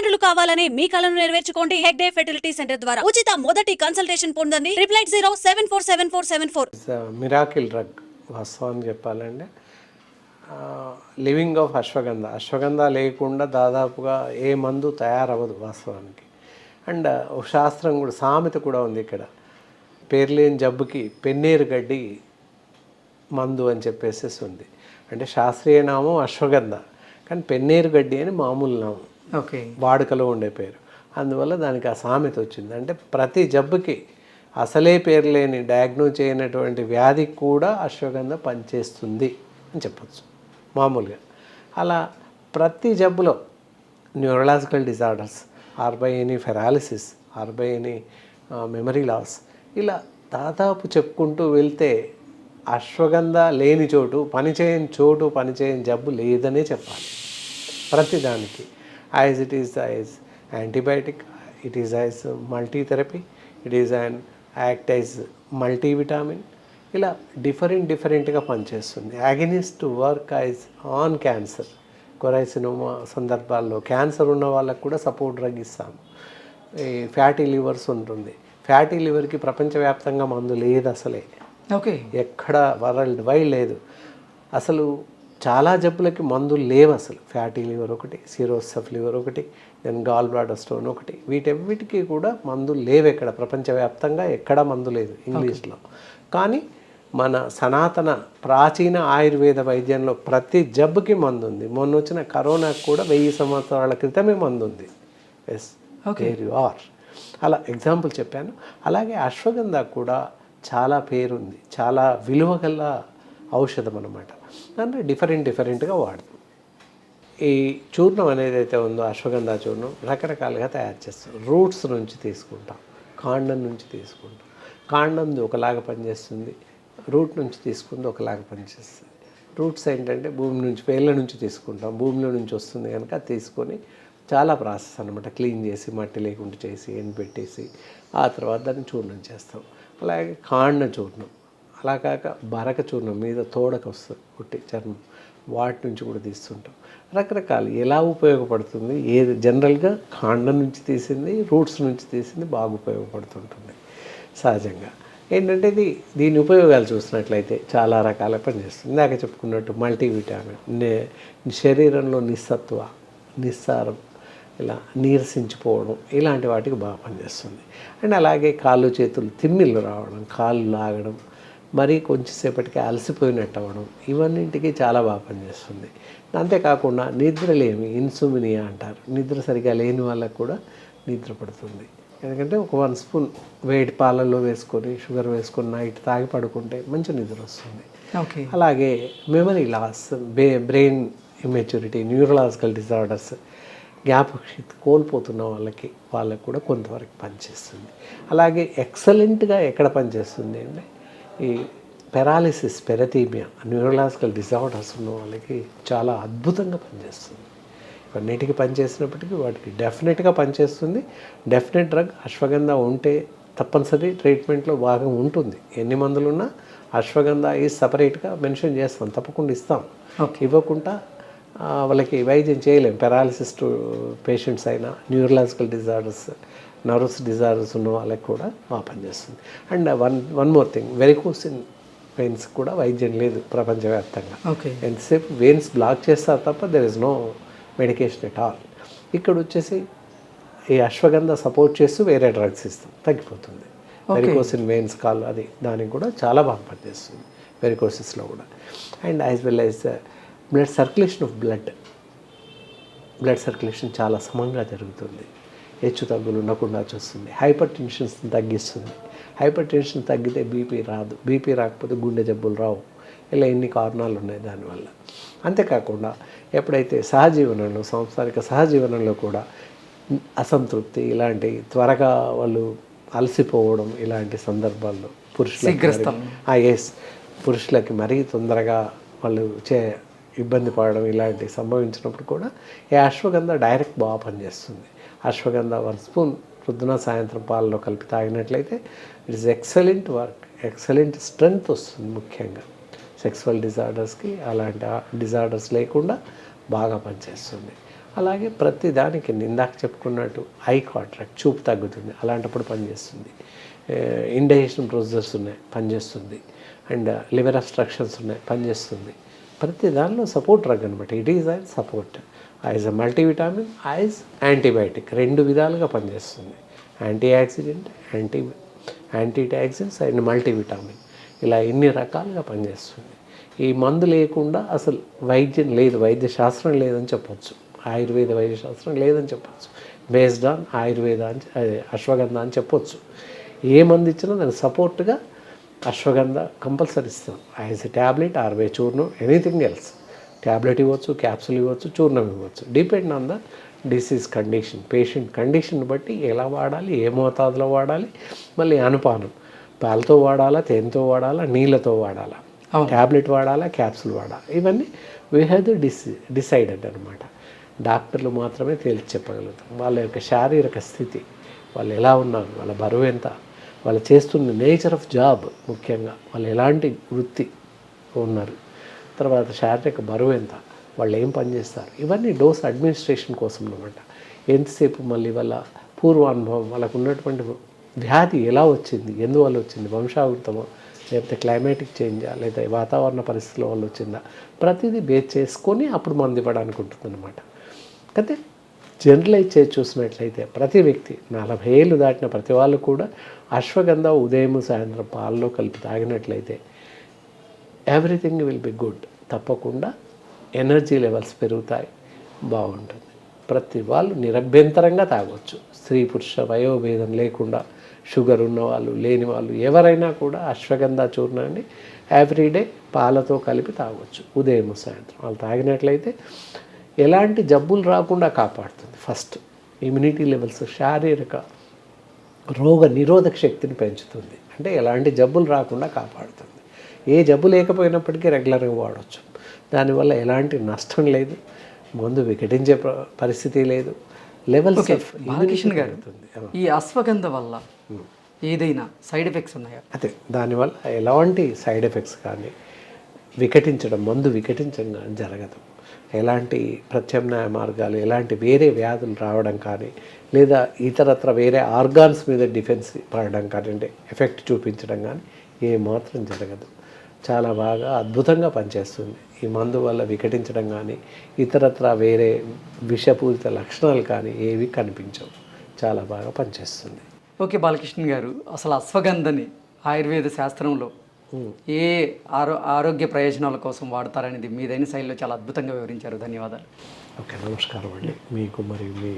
తల్లిదండ్రులు కావాలని మీ కలను నెరవేర్చుకోండి హెగ్డే ఫెర్టిలిటీ సెంటర్ ద్వారా ఉచిత మొదటి కన్సల్టేషన్ పొందండి 8807474744. మిరాకిల్ డ్రగ్ వాస్తవాన్ని చెప్పాలంటే లివింగ్ ఆఫ్ అశ్వగంధ లేకుండా దాదాపుగా ఏ మందు తయారవ్వదు వాస్తవానికి. అండ్ ఒక శాస్త్రం కూడా సామెత కూడా ఉంది ఇక్కడ, పేర్లేని జబ్బుకి పెన్నేరు గడ్డి మందు అని చెప్పేసి ఉంది. అంటే శాస్త్రీయ నామం అశ్వగంధ, కానీ పెన్నేరు గడ్డి అని మామూలు నామం, ఓకే, వాడుకలో ఉండే పేరు. అందువల్ల దానికి ఆ సామెత వచ్చింది. అంటే ప్రతి జబ్బుకి అసలే పేరు లేని డయాగ్నోజ్ చేయనటువంటి వ్యాధికి కూడా అశ్వగంధ పనిచేస్తుంది అని చెప్పచ్చు మామూలుగా. అలా ప్రతి జబ్బులో neurological disorders, or by any paralysis, or by any memory loss, ఇలా దాదాపు చెప్పుకుంటూ వెళ్తే అశ్వగంధ లేని చోటు, పనిచేయని జబ్బు లేదనే చెప్పాలి. ప్రతిదానికి as it is as antibiotic, it is as multitherapy, it is and act as multivitamin, ఇలా డిఫరెంట్గా పనిచేస్తుంది. యాగనిస్ట్ వర్క్ యాజ్ ఆన్ క్యాన్సర్, కొరైసినోమా సందర్భాల్లో క్యాన్సర్ ఉన్న వాళ్ళకు కూడా సపోర్ట్ డ్రగ్ ఇస్తాము. ఈ ఫ్యాటీ లివర్స్ ఉంటుంది, ఫ్యాటీ లివర్కి ప్రపంచవ్యాప్తంగా మందు లేదు అసలే, ఓకే, ఎక్కడ వరల్డ్ వైడ్ లేదు అసలు. చాలా జబ్బులకి మందులు లేవు అసలు. ఫ్యాటీ లివర్ ఒకటి, సిరోసిస్ ఆఫ్ లివర్ ఒకటి, దెన్ గాల్ బ్లాడర్ స్టోన్ ఒకటి, వీటన్నిటికీ కూడా మందులు లేవు ఎక్కడ, ప్రపంచవ్యాప్తంగా ఎక్కడా మందు లేదు ఇంగ్లీష్లో. కానీ మన సనాతన ప్రాచీన ఆయుర్వేద వైద్యంలో ప్రతి జబ్బుకి మందు ఉంది. మొన్న వచ్చిన కరోనాకు కూడా 1000 సంవత్సరాల క్రితమే మందు ఉంది. Yes, there you are. అలా ఎగ్జాంపుల్ చెప్పాను. అలాగే అశ్వగంధ కూడా చాలా పేరుంది, చాలా విలువ గల ఔషధం అన్నమాట. దాన్ని డిఫరెంట్గా వాడతాం. ఈ చూర్ణం అనేది అయితే ఉందో అశ్వగంధ చూర్ణం రకరకాలుగా తయారు చేస్తాం. రూట్స్ నుంచి తీసుకుంటాం, కాండం నుంచి తీసుకుంటాం. కాండంది ఒకలాగా పనిచేస్తుంది, రూట్ నుంచి తీసుకుంది ఒకలాగా పనిచేస్తుంది. రూట్స్ ఏంటంటే భూమి నుంచి, వేళ్ళ నుంచి తీసుకుంటాం, భూమిలో నుంచి వస్తుంది కనుక తీసుకొని చాలా ప్రాసెస్ అనమాట. క్లీన్ చేసి మట్టి లేకుండా చేసి ఎండబెట్టేసి ఆ తర్వాత దాన్ని చూర్ణం చేస్తాం. అలాగే కాండ చూర్ణం, అలా కాక బరక చూర్ణం మీద తోడక వస్తుంది పుట్టి చర్మం, వాటి నుంచి కూడా తీస్తుంటాం. రకరకాలు ఎలా ఉపయోగపడుతుంది, ఏది జనరల్గా కాండం నుంచి తీసింది, రూట్స్ నుంచి తీసింది బాగా ఉపయోగపడుతుంటుంది. సహజంగా ఏంటంటే దీని ఉపయోగాలు చూసినట్లయితే చాలా రకాల పనిచేస్తుంది. ఇందాక చెప్పుకున్నట్టు మల్టీవిటామిన్, శరీరంలో నిస్సారం, ఇలా నీరసించిపోవడం, ఇలాంటి వాటికి బాగా పనిచేస్తుంది. అండ్ అలాగే కాళ్ళు చేతులు తిమ్మిళ్ళు రావడం, కాళ్ళు లాగడం, మరీ కొంచెంసేపటికి అలసిపోయినట్టు అవ్వడం, ఇవన్నింటికి చాలా బాగా పనిచేస్తుంది. అంతేకాకుండా నిద్రలేమి, ఇన్సుమినియా అంటారు, నిద్ర సరిగా లేని వాళ్ళకు కూడా నిద్ర పడుతుంది. ఎందుకంటే ఒక 1 స్పూన్ వేడి పాలల్లో వేసుకొని షుగర్ వేసుకొని నైట్ తాగి పడుకుంటే మంచి నిద్ర వస్తుంది. ఓకే, అలాగే memory loss, brain immaturity, neurological disorders, జ్ఞాపకశక్తి కోల్పోతున్న వాళ్ళకి కూడా కొంతవరకు పనిచేస్తుంది. అలాగే ఎక్సలెంట్గా ఎక్కడ పనిచేస్తుంది అంటే ఈ పెరాలిసిస్, పెరథీమియా, న్యూరలాజికల్ డిజార్డర్స్ ఉన్న వాళ్ళకి చాలా అద్భుతంగా పనిచేస్తుంది. ఇవన్నిటికీ పనిచేసినప్పటికీ వాటికి డెఫినెట్గా పనిచేస్తుంది. డెఫినెట్ డ్రగ్ అశ్వగంధ ఉంటే తప్పనిసరి ట్రీట్మెంట్లో భాగం ఉంటుంది. ఎన్ని మందులున్నా అశ్వగంధ ఈ సపరేట్గా మెన్షన్ చేస్తాం, తప్పకుండా ఇస్తాం. ఇవ్వకుండా వాళ్ళకి వైద్యం చేయలేం. పెరాలిసిస్ పేషెంట్స్ అయినా, న్యూరలాజికల్ డిజార్డర్స్, నర్వస్ డిజార్డర్స్ ఉన్న వాళ్ళకి కూడా బాగా పనిచేస్తుంది. And one more thing, varicose veins కూడా వైద్యం లేదు ప్రపంచవ్యాప్తంగా. ఎంతసేపు వెయిన్స్ బ్లాక్ చేస్తారు తప్ప there is no medication at all. ఇక్కడ వచ్చేసి ఈ అశ్వగంధ సపోర్ట్ చేస్తూ వేరే డ్రగ్స్ ఇస్తాం, తగ్గిపోతుంది. వెరికోసిన్ వెయిన్స్ కాల్, అది దానికి కూడా చాలా బాగా పనిచేస్తుంది వెరికోసిస్లో కూడా. And as well as blood circulation of blood circulation చాలా సమంగా జరుగుతుంది. హెచ్చు తగ్గులు ఉండకుండా చూస్తుంది. హైపర్ టెన్షన్స్ని తగ్గిస్తుంది. హైపర్ టెన్షన్ తగ్గితే బీపీ రాదు, బీపీ రాకపోతే గుండె జబ్బులు రావు. ఇలా ఎన్ని కారణాలు ఉన్నాయి దానివల్ల. అంతేకాకుండా ఎప్పుడైతే సాంసారిక సహజీవనంలో కూడా అసంతృప్తి, ఇలాంటి త్వరగా వాళ్ళు అలసిపోవడం, ఇలాంటి సందర్భాల్లో పురుషులకి మరీ తొందరగా వాళ్ళు ఇబ్బంది పడడం, ఇలాంటివి సంభవించినప్పుడు కూడా ఈ అశ్వగంధ డైరెక్ట్ బాగా పనిచేస్తుంది. అశ్వగంధ 1 స్పూన్ పొద్దున సాయంత్రం పాలలో కలిపి తాగినట్లయితే it is excellent work, excellent strength వస్తుంది. ముఖ్యంగా సెక్సువల్ డిజార్డర్స్కి అలాంటి డిజార్డర్స్ లేకుండా బాగా పనిచేస్తుంది. అలాగే ప్రతి దానికి ఇందాక చెప్పుకున్నట్టు ఐ కాంట్రాక్ట్, చూపు తగ్గుతుంది, అలాంటప్పుడు పనిచేస్తుంది. ఇండైజెషన్ ప్రొసెసర్స్ ఉన్నాయి, పనిచేస్తుంది. అండ్ లివర్ అబ్స్ట్రక్షన్స్ ఉన్నాయి, పనిచేస్తుంది. ప్రతి దానిలో సపోర్ట్ డ్రగ్ అనమాట. It is I support as a multivitamin, as antibiotic, 2 విధాలుగా పనిచేస్తుంది. యాంటీ యాక్సిడెంట్, యాంటీటాక్సిన్స్ అండ్ మల్టీవిటామిన్, ఇలా ఇన్ని రకాలుగా పనిచేస్తుంది. ఈ మందు లేకుండా అసలు వైద్యం లేదు, వైద్య శాస్త్రం లేదని చెప్పొచ్చు, ఆయుర్వేద వైద్య శాస్త్రం లేదని చెప్పొచ్చు. బేస్డ్ ఆన్ ఆయుర్వేద అని అశ్వగంధ అని చెప్పొచ్చు. ఏ మందు ఇచ్చినా దానికి సపోర్ట్గా అశ్వగంధ కంపల్సరీ ఇస్తాం. As a tablet or by చూర్ణం, ఎనీథింగ్ ఎల్స్. ట్యాబ్లెట్ ఇవ్వచ్చు, క్యాప్సూల్ ఇవ్వచ్చు, చూర్ణం ఇవ్వచ్చు. Depend on the disease condition, patient condition బట్టి ఎలా వాడాలి, ఏ మోతాదులో వాడాలి, మళ్ళీ అనుపానం పాలతో వాడాలా, తేనెతో వాడాలా, నీళ్ళతో వాడాలా, ట్యాబ్లెట్ వాడాలా, క్యాప్సూల్ వాడాలా, ఇవన్నీ వీ హ్యావ్ టు డిసైడెడ్ అనమాట. డాక్టర్లు మాత్రమే తేల్చి చెప్పగలుగుతాం వాళ్ళ యొక్క శారీరక స్థితి, వాళ్ళు ఎలా ఉన్నారు, వాళ్ళ బరువు ఎంత, వాళ్ళు చేస్తున్న నేచర్ ఆఫ్ జాబ్, ముఖ్యంగా వాళ్ళు ఎలాంటి వృత్తి ఉన్నారు, తర్వాత శారీరక బరువు ఎంత, వాళ్ళు ఏం పని చేస్తారు, ఇవన్నీ డోస్ అడ్మినిస్ట్రేషన్ కోసం అనమాట. ఎంతసేపు మళ్ళీ వాళ్ళ పూర్వానుభవం, వాళ్ళకు ఉన్నటువంటి వ్యాధి ఎలా వచ్చింది, ఎందువల్ల వచ్చింది, వంశావృతమా, లేకపోతే క్లైమాటిక్ చేంజా, లేదా వాతావరణ పరిస్థితుల వల్ల వచ్చిందా, ప్రతిదీ బేస్ చేసుకొని అప్పుడు మందు ఇవ్వడానికి ఉంటుందన్నమాట. అయితే జనరలైజ్ చేసి చూసినట్లయితే ప్రతి వ్యక్తి 40 ఏళ్ళు దాటిన ప్రతి వాళ్ళు కూడా అశ్వగంధ ఉదయం సాయంత్రం పాలలో కలిపి తాగినట్లయితే ఎవ్రీథింగ్ విల్ బి గుడ్. తప్పకుండా ఎనర్జీ లెవెల్స్ పెరుగుతాయి, బాగుంటుంది. ప్రతి వాళ్ళు నిరభ్యంతరంగా తాగొచ్చు, స్త్రీ పురుష వయోభేదం లేకుండా, షుగర్ ఉన్నవాళ్ళు లేని వాళ్ళు ఎవరైనా కూడా అశ్వగంధ చూర్ణాన్ని ఎవ్రీడే పాలతో కలిపి తాగొచ్చు ఉదయం సాయంత్రం. వాళ్ళు తాగినట్లయితే ఎలాంటి జబ్బులు రాకుండా కాపాడుతుంది. ఫస్ట్ ఇమ్యూనిటీ లెవెల్స్, శారీరక రోగ నిరోధక శక్తిని పెంచుతుంది, అంటే ఎలాంటి జబ్బులు రాకుండా కాపాడుతుంది. ఏ జబ్బు లేకపోయినప్పటికీ రెగ్యులర్గా వాడవచ్చు, దానివల్ల ఎలాంటి నష్టం లేదు, మందు వికటించే పరిస్థితి లేదు. లెవెల్స్ బాలకృష్ణ గారు, ఈ అశ్వగంధ వల్ల ఏదైనా సైడ్ ఎఫెక్ట్స్ ఉన్నాయా? అదే, దానివల్ల ఎలాంటి సైడ్ ఎఫెక్ట్స్ కానీ వికటించడం, మందు వికటించడం కానీ జరగదు. ఎలాంటి ప్రత్యామ్నాయ మార్గాలు, ఎలాంటి వేరే వ్యాధులు రావడం కానీ, లేదా ఇతరత్ర వేరే ఆర్గాన్స్ మీద డిఫెన్స్ పడడం కానీ, అంటే ఎఫెక్ట్ చూపించడం కానీ ఏమాత్రం జరగదు. చాలా బాగా అద్భుతంగా పనిచేస్తుంది. ఈ మందు వల్ల వికటించడం కానీ, ఇతరత్ర వేరే విషపూరిత లక్షణాలు కానీ ఏవి కనిపించవు. చాలా బాగా పనిచేస్తుంది. ఓకే బాలకృష్ణ గారు, అసలు అశ్వగంధని ఆయుర్వేద శాస్త్రంలో ఏ ఆరోగ్య ప్రయోజనాల కోసం వాడతారనేది మీదైన శైలిలో చాలా అద్భుతంగా వివరించారు. ధన్యవాదాలు. ఓకే, నమస్కారం అండి మీకు మరియు మీ